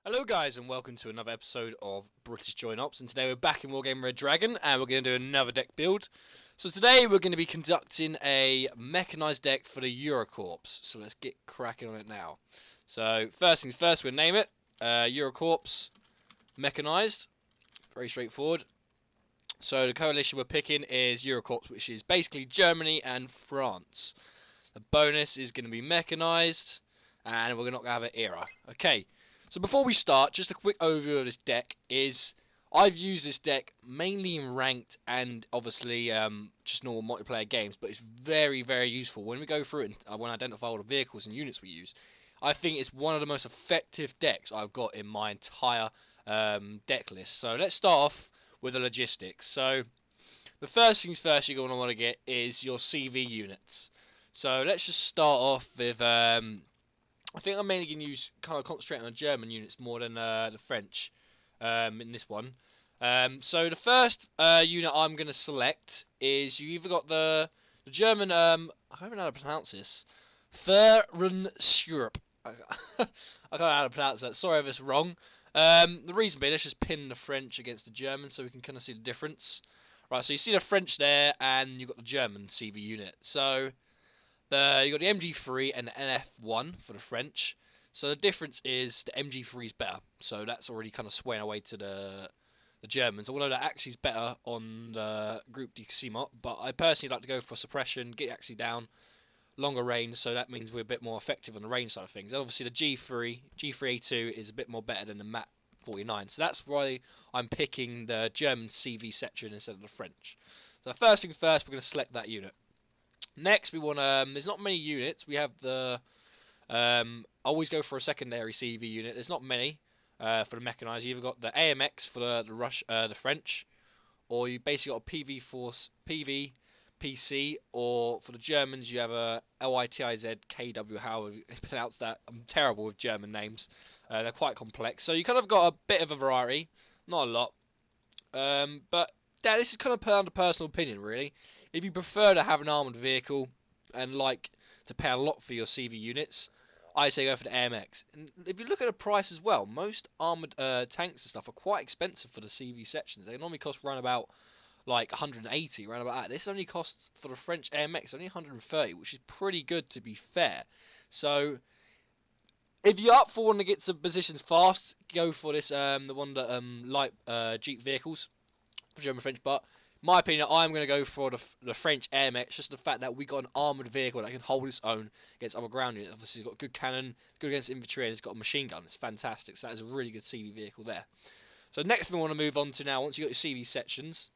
Hello guys and welcome to another episode of British Joint Ops, and today we're back in Wargame Red Dragon and we're going to do another deck build. So today we're going to be conducting a mechanized deck for the Eurocorps, so let's get cracking on it now. So first things first, we're going to name it Eurocorps Mechanized, very straightforward. So the coalition we're picking is Eurocorps, which is basically Germany and France. The bonus is going to be mechanized and we're not going to have an era. Okay. So before we start, just a quick overview of this deck is I've used this deck mainly in ranked and obviously just normal multiplayer games, but it's very, very useful when we go through it and when I identify all the vehicles and units we use. I think it's one of the most effective decks I've got in my entire deck list. So let's start off with the logistics. So the first things first you're going to want to get is your CV units. So let's just start off with I think I'm mainly going to kind of concentrate on the German units more than the French in this one. So the first unit I'm going to select is you either got the German, I don't even know how to pronounce this, Fernschurp. I don't know how to pronounce that, sorry if it's wrong. The reason being, let's just pin the French against the German so we can kind of see the difference. Right, so you see the French there, and you've got the German CV unit. So you got the MG3 and the NF1 for the French. So the difference is the MG3 is better. So that's already kind of swaying away to the Germans. Although that actually is better on the Group D CMOT. But I personally like to go for suppression, get it actually down, longer range. So that means we're a bit more effective on the range side of things. And obviously the G3A2 is a bit more better than the MAT 49. So that's why I'm picking the German CV section instead of the French. So first thing first, we're going to select that unit. Next, we want there's not many units. We have the always go for a secondary CV unit. There's not many for the mechanized. You either got the AMX for the French, or you basically got a PV Force PV PC, or for the Germans you have a LITIZ KW. How you pronounce that? I'm terrible with German names. They're quite complex. So you kind of got a bit of a variety, not a lot. But yeah, this is kind of down to personal opinion, really. If you prefer to have an armoured vehicle and like to pay a lot for your CV units, I say go for the AMX. And if you look at the price as well, most armoured tanks and stuff are quite expensive for the CV sections. They normally cost around about like 180, around about that. This only costs for the French AMX only 130, which is pretty good to be fair. So if you're up for wanting to get some positions fast, go for this the one that light Jeep vehicles, German French, but my opinion, I'm going to go for the French AMX, just the fact that we got an armoured vehicle that can hold its own against other ground units. Obviously, it's got a good cannon, good against infantry, and it's got a machine gun. It's fantastic. So that is a really good CV vehicle there. So next thing we want to move on to now, once you've got your CV sections,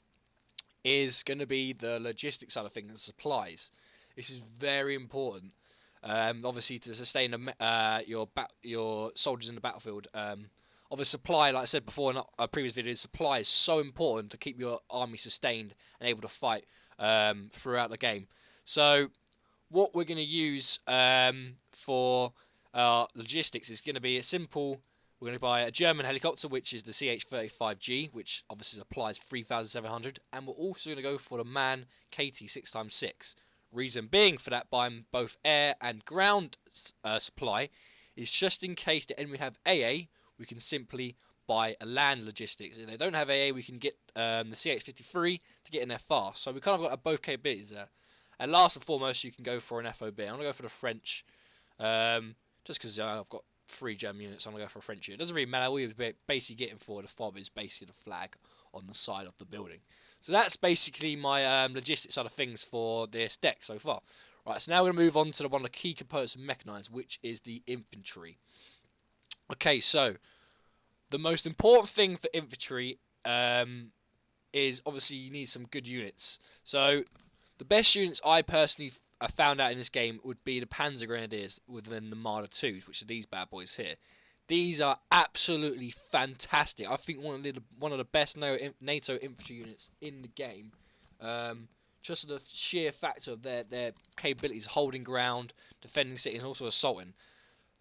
is going to be the logistics side of things, the supplies. This is very important. Obviously, to sustain your soldiers in the battlefield. Obviously, supply, like I said before in a previous video, supply is so important to keep your army sustained and able to fight throughout the game. So, what we're going to use for logistics is going to be a simple. We're going to buy a German helicopter, which is the CH-35G, which obviously supplies 3,700, and we're also going to go for the MAN KT 6x6. Reason being for that, buying both air and ground supply, is just in case the enemy have AA, we can simply buy a land logistics. If they don't have AA, we can get the CH-53 to get in there fast. So we kind of got both capabilities there. And last and foremost, you can go for an FOB. I'm going to go for the French, just because I've got 3 German units. I'm going to go for a French unit. It doesn't really matter. We're basically getting for the FOB is basically the flag on the side of the building. So that's basically my logistics side of things for this deck so far. Right, so now we're going to move on to one of the key components of mechanized, which is the infantry. Okay, so the most important thing for infantry is obviously you need some good units. So the best units I personally found out in this game would be the Panzer Grenadiers within the Marder 2s, which are these bad boys here. These are absolutely fantastic. I think one of the best NATO infantry units in the game. Just the sheer factor of their capabilities, holding ground, defending cities, and also assaulting.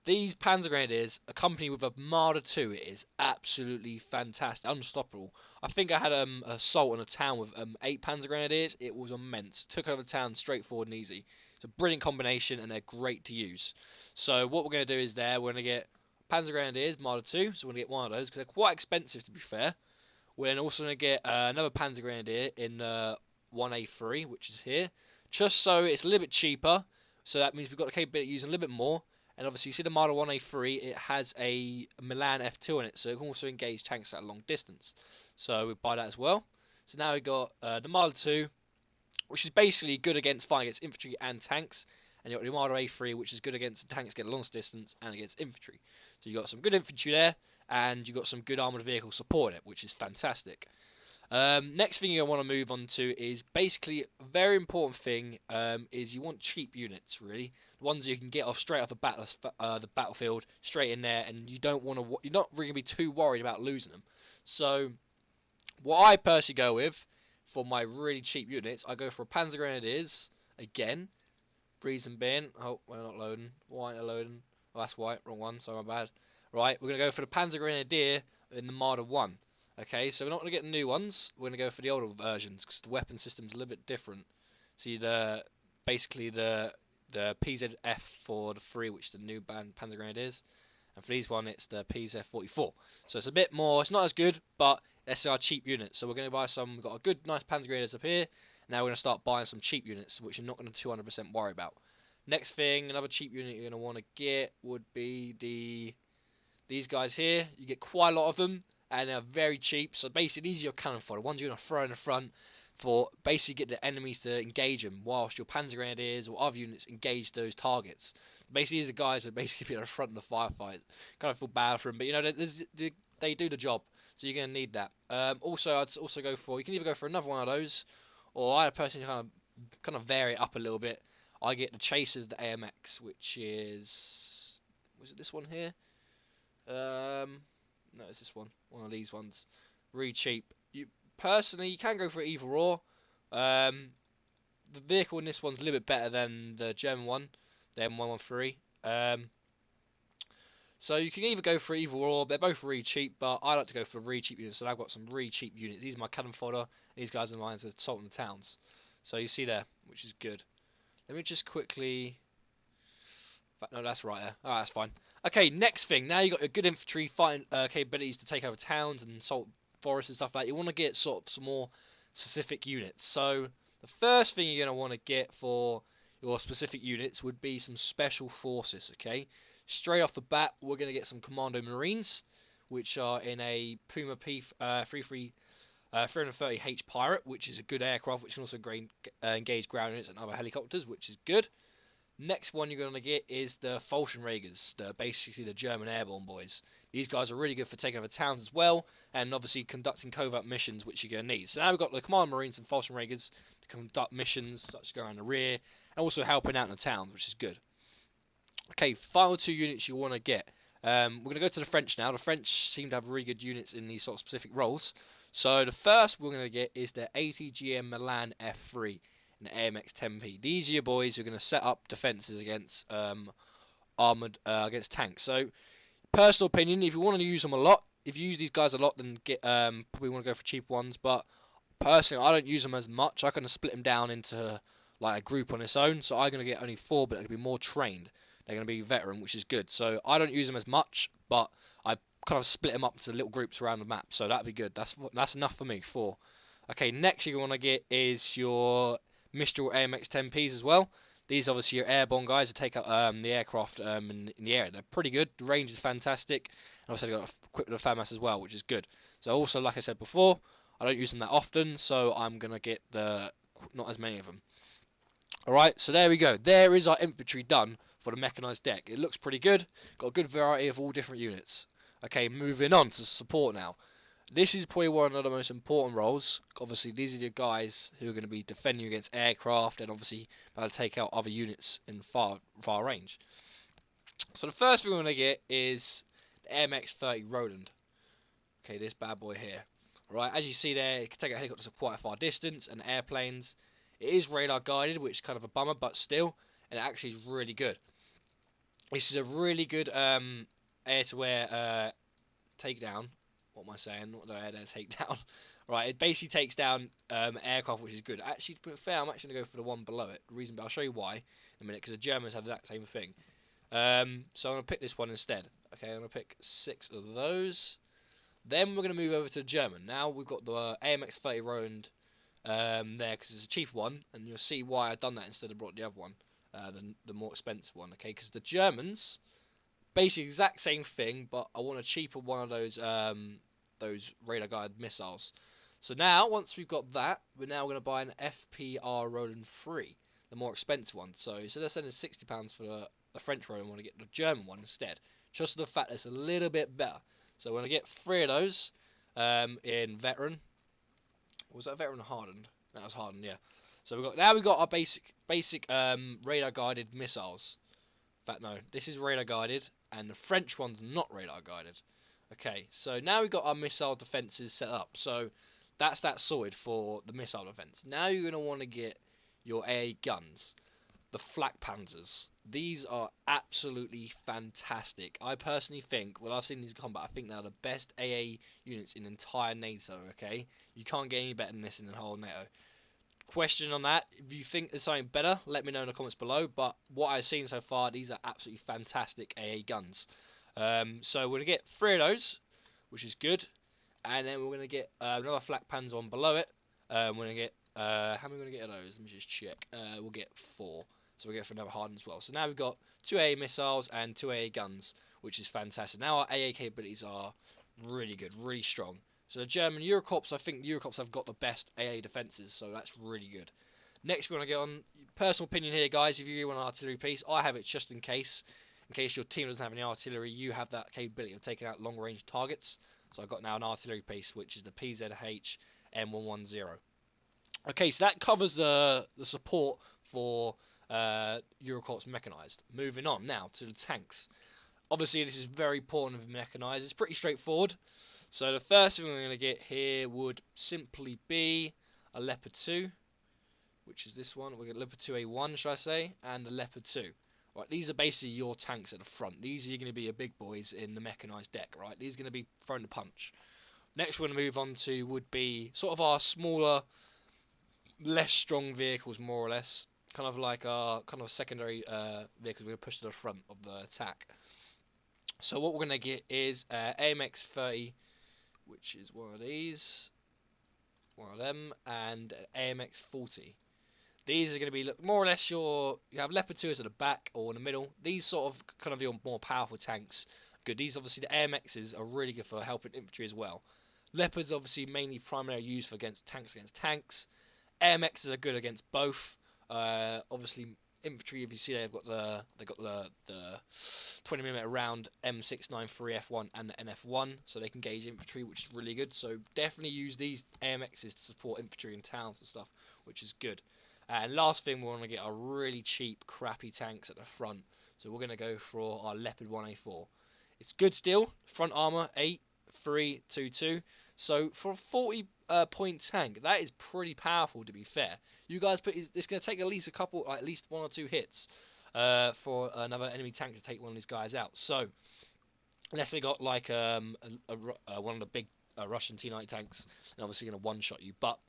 These Panzer Grenadiers, accompanied with a Marder 2, it is absolutely fantastic, unstoppable. I think I had an assault on a town with 8 Panzer Grenadiers. It was immense. Took over the town straightforward and easy. It's a brilliant combination, and they're great to use. So what we're going to do is we're going to get Panzer Grenadiers, Marder 2, so we're going to get one of those, because they're quite expensive to be fair. We're then also going to get another Panzer Grenadier in 1A3, which is here, just so it's a little bit cheaper, so that means we've got the capability of using a little bit more, and obviously you see the Marder 1A3, it has a Milan F2 in it, so it can also engage tanks at a long distance, so we buy that as well. So now we've got the Marder 2, which is basically good against fighting against infantry and tanks, and you've got the Marder A3, which is good against tanks get a long distance and against infantry. So you've got some good infantry there, and you've got some good armoured vehicle support in it, which is fantastic. Next thing you want to move on to is basically a very important thing, is you want cheap units, really. The ones you can get off straight off the battlefield, straight in there, and you don't want to. You're not really going to be too worried about losing them. So, what I personally go with for my really cheap units, I go for a Panzer Grenadiers again. Reason being, oh, we're not loading. Why ain't it loading? Oh, that's white, wrong one. Sorry, my bad. Right, we're gonna go for the Panzer Grenadier in the Marder 1. Okay, so we're not going to get new ones. We're going to go for the older versions because the weapon system's a little bit different. See, basically the PZF for the 3, which is the new Panzer Grenadiers, and for these one it's the PZF-44. So it's a bit more. It's not as good, but that's our cheap units. So we're going to buy some. We've got a good, nice Panzer Grenadiers up here. Now we're going to start buying some cheap units, which you're not going to 200% worry about. Next thing, another cheap unit you're going to want to get would be these guys here. You get quite a lot of them, and they're very cheap. So basically, these are your cannon fodder. Ones you're going to throw in the front for basically get the enemies to engage them, whilst your Panzer Grenadiers or other units engage those targets. Basically, these are guys that basically be at the front of the firefight. Kind of feel bad for them, but you know they do the job, so you're going to need that. Also, I'd also go for, you can either go for another one of those, or I personally kind of vary it up a little bit. I get the Chasers, the AMX, which is, was it this one here? No, it's this one. One of these ones. Really cheap. Personally, you can go for either or. The vehicle in this one's a little bit better than the German one, the M113. So you can either go for either or. They're both really cheap, but I like to go for really cheap units. So I've got some really cheap units. These are my cannon fodder. These guys are mine to assault in the towns. So you see there, which is good. Let me just quickly. No, that's right there. Alright, that's fine. Okay, next thing. Now you've got your good infantry fighting capabilities to take over towns and assault forests and stuff like that. You want to get sort of some more specific units. So the first thing you're going to want to get for your specific units would be some special forces, okay? Straight off the bat, we're going to get some Commando Marines, which are in a Puma P330H Pirate, which is a good aircraft, which can also engage ground units and other helicopters, which is good. Next one you're going to get is the Fallschirmjägers, basically the German airborne boys. These guys are really good for taking over towns as well, and obviously conducting covert missions, which you're going to need. So now we've got the Command Marines and Fallschirmjägers to conduct missions, such as go around the rear, and also helping out in the towns, which is good. Okay, final two units you want to get. We're going to go to the French now. The French seem to have really good units in these sort of specific roles. So the first we're going to get is the ATGM Milan F3. And the AMX 10P. These are your boys who are going to set up defences against armoured against tanks. So, personal opinion, if you want to use them a lot, if you use these guys a lot, then probably want to go for cheap ones. But personally, I don't use them as much. I kind of split them down into like a group on its own. So I'm going to get only 4, but they're going to be more trained. They're going to be veteran, which is good. So I don't use them as much, but I kind of split them up into little groups around the map. So that'd be good. That's enough for me. 4. Okay, next you want to get is your Mistral AMX 10Ps as well. These obviously are airborne guys that take out the aircraft in the air. They're pretty good. The range is fantastic. And also they've got equipped with a FAMAS as well, which is good. So also, like I said before, I don't use them that often, so I'm going to get not as many of them. Alright, so there we go. There is our infantry done for the mechanized deck. It looks pretty good. Got a good variety of all different units. Okay, moving on to support now. This is probably one of the most important roles. Obviously, these are the guys who are going to be defending against aircraft and obviously able to take out other units in far range. So the first thing we're going to get is the MX-30 Roland. Okay, this bad boy here. Right, as you see there, it can take out helicopters to quite a far distance and airplanes. It is radar guided, which is kind of a bummer, but still, and it actually is really good. This is a really good air-to-air takedown. What am I saying? Not the air-to-air takedown. Right, it basically takes down aircraft, which is good. Actually, to be fair, I'm actually going to go for the one below it. The reason, but I'll show you why in a minute, because the Germans have that same thing. So I'm going to pick this one instead. Okay, I'm going to pick 6 of those. Then we're going to move over to the German. Now we've got the AMX 30 Roland there because it's a cheaper one, and you'll see why I've done that instead of brought the other one, the more expensive one. Okay, because the Germans, basically exact same thing, but I want a cheaper one of those radar guided missiles. So now, once we've got that, we're now going to buy an FPR Roland 3, the more expensive one. So instead of spending £60 for the French Roland, I want to get the German one instead, just for the fact that it's a little bit better. So we're going to get 3 of those in veteran. Was that veteran hardened? That was hardened, yeah. So we've got our basic radar guided missiles. In fact, no, this is radar guided, and the French one's not radar guided. Okay, so now we've got our missile defenses set up. So that's that sorted for the missile defense. Now you're going to want to get your AA guns, the Flak Panzers. These are absolutely fantastic. I personally think, when I've seen these in combat, I think they're the best AA units in the entire NATO, okay? You can't get any better than this in the whole NATO. Question on that, if you think there's something better, let me know in the comments below, but what I've seen so far, these are absolutely fantastic AA guns. So we're going to get 3 of those, which is good, and then we're going to get another Flak Panzer one below it. We're going to get, how many are we going to get of those? Let me just check. We'll get 4, so we'll get for another hardened as well. So now we've got 2 AA missiles and 2 AA guns, which is fantastic. Now our AA capabilities are really good, really strong. So the German Eurocorps, I think the Eurocorps have got the best AA defences, so that's really good. Next, we're going to get on personal opinion here, guys. If you really want an artillery piece, I have it just in case. In case your team doesn't have any artillery, you have that capability of taking out long-range targets. So I've got now an artillery piece, which is the PZH M110. Okay, so that covers the support for Eurocorps Mechanized. Moving on now to the tanks. Obviously, this is very important with Mechanized. It's pretty straightforward. So the first thing we're going to get here would simply be a Leopard 2, which is this one. We'll get Leopard 2A1, should I say, and the Leopard 2. Right, these are basically your tanks at the front. These are going to be your big boys in the Mechanized deck, right? These are going to be throwing the punch. Next we're going to move on to would be sort of our smaller, less strong vehicles, more or less. Kind of like our kind of secondary vehicles we're going to push to the front of the attack. So what we're going to get is AMX 30, which is one of these, one of them, and AMX 40. These are going to be more or less you have Leopard 2s at the back or in the middle. These sort of kind of your more powerful tanks. Good. These obviously the AMXs are really good for helping infantry as well. Leopards obviously mainly primarily used for against tanks. AMXs are good against both. Obviously infantry, if you see they've got the 20mm round M693F1 and the NF1, so they can gauge infantry, which is really good. So definitely use these AMXs to support infantry in towns and stuff, which is good. And last thing, we want to get our really cheap, crappy tanks at the front. So we're going to go for our Leopard 1A4. It's good steel, front armor 8322. So for a 40 point tank, that is pretty powerful, to be fair. You guys it's going to take at least at least 1 or 2 hits for another enemy tank to take one of these guys out. So unless they got like one of the big Russian T90 tanks, and obviously going to one-shot you, but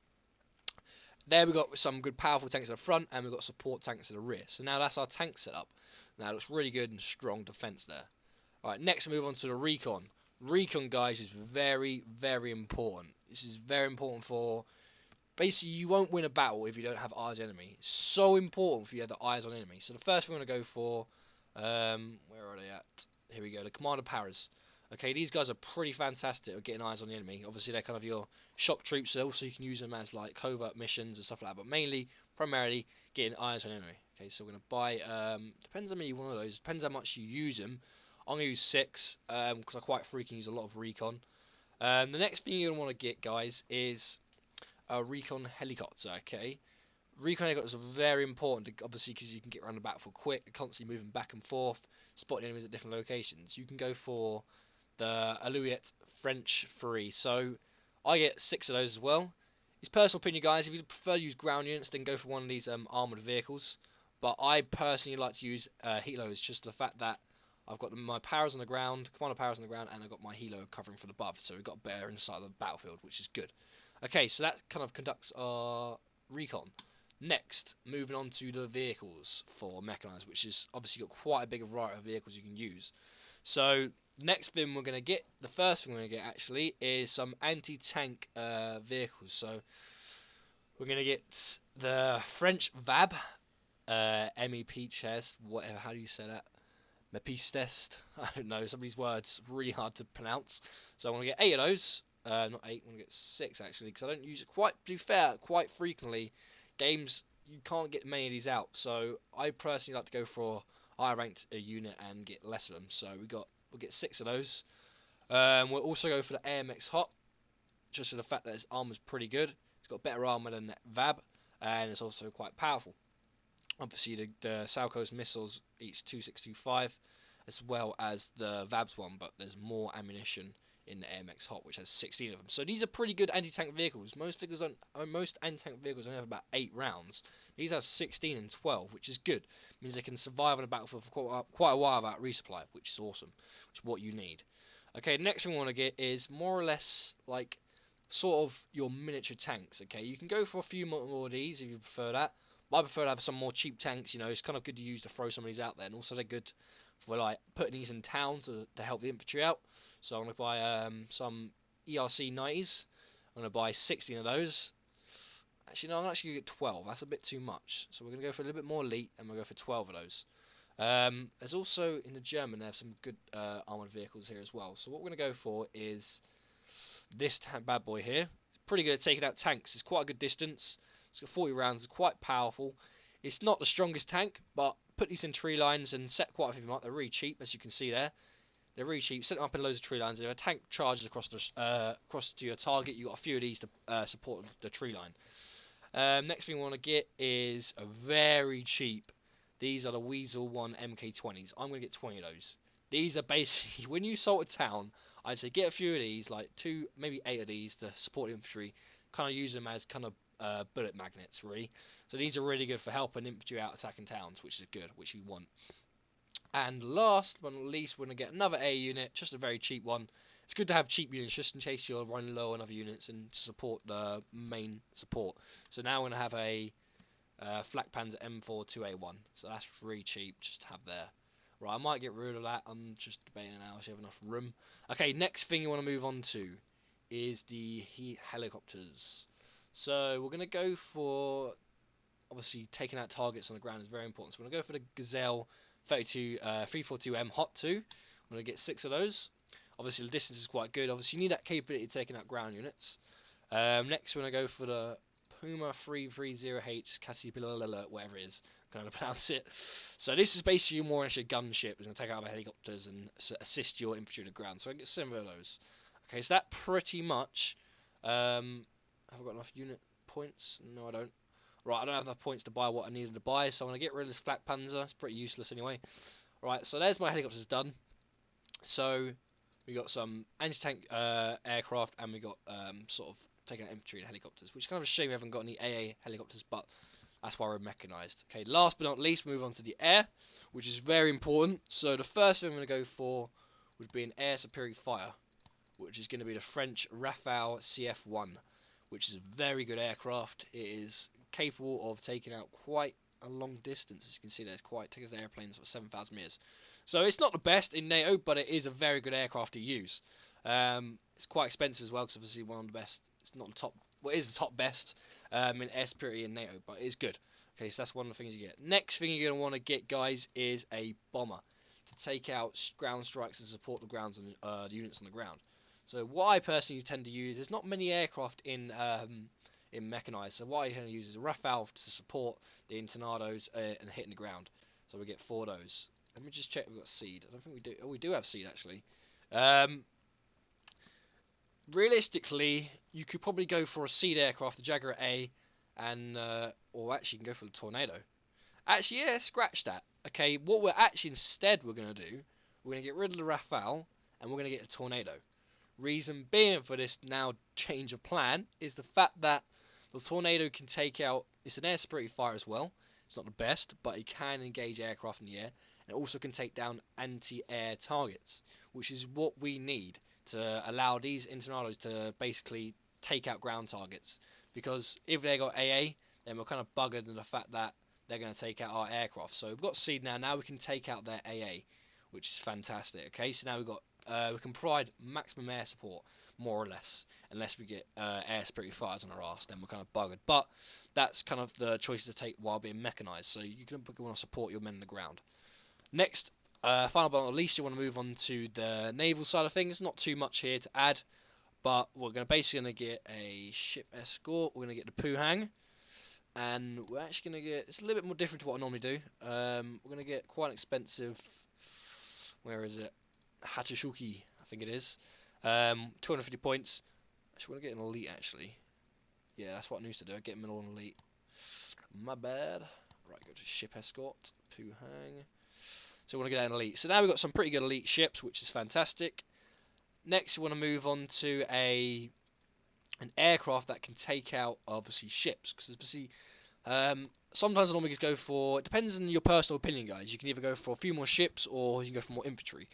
there we've got some good powerful tanks at the front, and we've got support tanks at the rear. So now that's our tank setup. Now it looks really good and strong defense there. Alright, next we move on to the Recon. Recon, guys, is very, very important. This is very important for... Basically, you won't win a battle if you don't have eyes on enemy. It's so important for you to have the eyes on enemy. So the first thing we're going to go for... where are they at? Here we go, the Commander Paras. Okay, these guys are pretty fantastic at getting eyes on the enemy. Obviously, they're kind of your shock troops, so also you can use them as like covert missions and stuff like that. But primarily, getting eyes on enemy. Okay, so we're going to buy, depends on me, one of those. Depends how much you use them. I'm going to use 6, because I quite freaking use a lot of Recon. The next thing you're going to want to get, guys, is a Recon helicopter, okay? Recon helicopters are very important, obviously, because you can get around the battlefield quick, constantly moving back and forth, spotting enemies at different locations. You can go for the Alouette French 3. So I get 6 of those as well. It's personal opinion, guys. If you prefer to use ground units, then go for one of these armoured vehicles. But I personally like to use helos, just the fact that I've got my powers on the ground, commander powers on the ground, and I've got my helo covering from above. So we've got better inside of the battlefield, which is good. Okay, so that kind of conducts our Recon. Next, moving on to the vehicles for Mechanized, which is obviously got quite a big variety of vehicles you can use. So, next thing we're going to get, the first thing we're going to get actually, is some anti-tank vehicles. So, we're going to get the French VAB, MEP chest, whatever, how do you say that? Mepistes, I don't know, some of these words really hard to pronounce. So I want to get 8 of those. Not 8, I want to get 6 actually, because I don't use it quite frequently. Games, you can't get many of these out. So I personally like to go for a higher ranked unit and get less of them. So we'll get 6 of those. We'll also go for the AMX Hot, just for the fact that its armor's pretty good. It's got better armor than VAB, and it's also quite powerful. Obviously, the Salco's missiles each 2625, as well as the VAB's one, but there's more ammunition in the AMX Hot, which has 16 of them. So these are pretty good anti-tank vehicles. Most anti-tank vehicles only have about 8 rounds. These have 16 and 12, which is good. It means they can survive on a battlefield for quite a while without resupply, which is awesome. Which is what you need. Okay, next thing we want to get is more or less like sort of your miniature tanks. Okay, you can go for a few more of these if you prefer that. I prefer to have some more cheap tanks. You know, it's kind of good to use to throw some of these out there, and also they're good for like putting these in towns to help the infantry out. So I'm going to buy some ERC 90s. I'm going to buy 16 of those. Actually, no, I'm actually going to get 12. That's a bit too much. So we're going to go for a little bit more elite, and we'll go for 12 of those. There's also, in the German, they have some good armoured vehicles here as well. So what we're going to go for is this bad boy here. It's pretty good at taking out tanks. It's quite a good distance. It's got 40 rounds, it's quite powerful. It's not the strongest tank, but put these in tree lines and set quite a few of them up. They're really cheap, as you can see there. They're really cheap. Set them up in loads of tree lines. If a tank charges across to your target, you've got a few of these to support the tree line. Next thing we want to get is a very cheap. These are the Weasel 1 MK20s. I'm going to get 20 of those. These are basically, when you assault a town, I'd say get a few of these, like 2, maybe 8 of these to support the infantry. Kind of use them as kind of bullet magnets, really. So these are really good for helping infantry out attacking towns, which is good, which you want. And last but not least, we're going to get another A unit, just a very cheap one. It's good to have cheap units just in case you're running low on other units and to support the main support. So now we're going to have a Flak Panzer M42A1. So that's really cheap just to have there. Right, I might get rid of that. I'm just debating now if you have enough room. Okay, next thing you want to move on to is the helicopters. So we're going to go for, obviously, taking out targets on the ground is very important. So we're going to go for the Gazelle 342M Hot 2. I'm going to get 6 of those. Obviously, the distance is quite good. Obviously, you need that capability of taking out ground units. Next, we're going to go for the Puma 330H Cassipilla, whatever it is. Kind of pronounce it. So this is basically more actually a gunship. It's going to take out the helicopters and assist your infantry to the ground. So I get 7 of those. Okay, so that pretty much. Have I got enough unit points? No, I don't. Right, I don't have enough points to buy what I needed to buy, so I'm going to get rid of this Flak Panzer. It's pretty useless anyway. Right, so there's my helicopters done. So we got some anti-tank aircraft, and we got sort of taking out infantry and helicopters, which is kind of a shame we haven't got any AA helicopters, but that's why we're mechanized. Okay, last but not least, move on to the air, which is very important. So the first thing I'm going to go for would be an air superior fire, which is going to be the French Rafale CF-1, which is a very good aircraft. It is capable of taking out quite a long distance. As you can see there, it takes airplanes for 7,000 meters. So it's not the best in NATO, but it is a very good aircraft to use. It's quite expensive as well, because obviously one of the best. It's not the top. Well, it is the top best in air superiority in NATO, but it is good. Okay, so that's one of the things you get. Next thing you're going to want to get, guys, is a bomber to take out ground strikes and support the grounds on the units on the ground. So what I personally tend to use, there's not many aircraft in mechanized, so what I tend to use is a Rafale to support the Tornadoes and hitting the ground. So we get 4 of those. Let me just check if we've got seed. I don't think we do. Oh, we do have seed, actually. Realistically, you could probably go for a seed aircraft, the Jaguar A, and or actually you can go for the Tornado. Actually, yeah, scratch that. Okay, what we're actually instead we're going to do, we're going to get rid of the Rafale, and we're going to get a Tornado. Reason being for this now change of plan is the fact that the Tornado can take out, it's an air superiority fire as well. It's not the best, but it can engage aircraft in the air. And it also can take down anti-air targets, which is what we need to allow these Tornadoes to basically take out ground targets. Because if they got AA, then we're kind of buggered in the fact that they're going to take out our aircraft. So we've got seed now. Now we can take out their AA, which is fantastic. Okay, so now we've got we can provide maximum air support, more or less, unless we get air superiority fires on our arse. Then we're kind of buggered. But that's kind of the choices to take while being mechanized. So you can want to support your men on the ground. Next, final but not least, you want to move on to the naval side of things. Not too much here to add, but we're basically going to get a ship escort. We're going to get the Puhang. And we're actually going to get, it's a little bit more different to what I normally do. We're going to get quite an expensive, where is it? Hachishuki, I think it is. 250 points. Actually, we're going to get an elite, actually. Yeah, that's what I used to do. I get him an elite. My bad. Right, go to ship escort. Puhang. So we want to get an elite. So now we've got some pretty good elite ships, which is fantastic. Next, we want to move on to an aircraft that can take out, obviously, ships. Because, obviously, sometimes I normally just go for, it depends on your personal opinion, guys. You can either go for a few more ships or you can go for more infantry.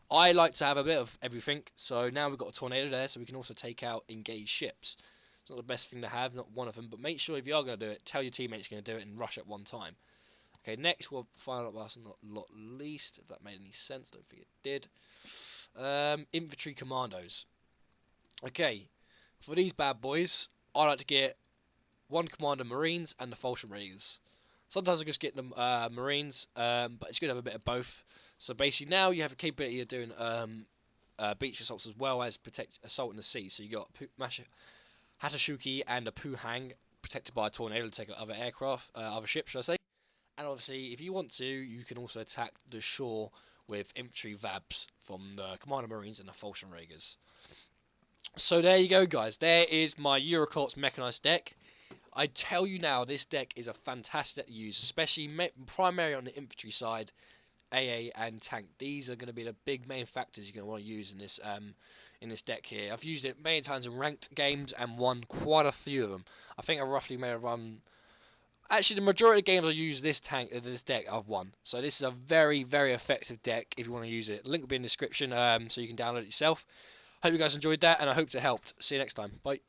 I like to have a bit of everything. So now we've got a tornado there, so we can also take out engaged ships. It's not the best thing to have, not one of them, but make sure if you are going to do it, tell your teammates you're going to do it and rush at one time. Okay, next we'll find out last and not least, if that made any sense. Don't think it did. Infantry commandos. Okay, for these bad boys, I like to get one commander Marines and the Falchion Raiders. Sometimes I just get them Marines, but it's good to have a bit of both. So basically now you have a capability of doing beach assaults as well as protect assault in the sea. So you got Hatashuki and a Puhang protected by a tornado to take out other aircraft, other ships, should I say. And obviously, if you want to, you can also attack the shore with infantry VABs from the Commander Marines and the Falchion Raiders. So there you go, guys. There is my Eurocorps Mechanized Deck. I tell you now, this deck is a fantastic to use, especially primarily on the infantry side, AA and tank. These are going to be the big main factors you're going to want to use in this deck here. I've used it many times in ranked games and won quite a few of them. I think I roughly may have run. Actually, the majority of games I use this deck I've won. So this is a very, very effective deck if you want to use it. Link will be in the description so you can download it yourself. Hope you guys enjoyed that and I hope it helped. See you next time. Bye.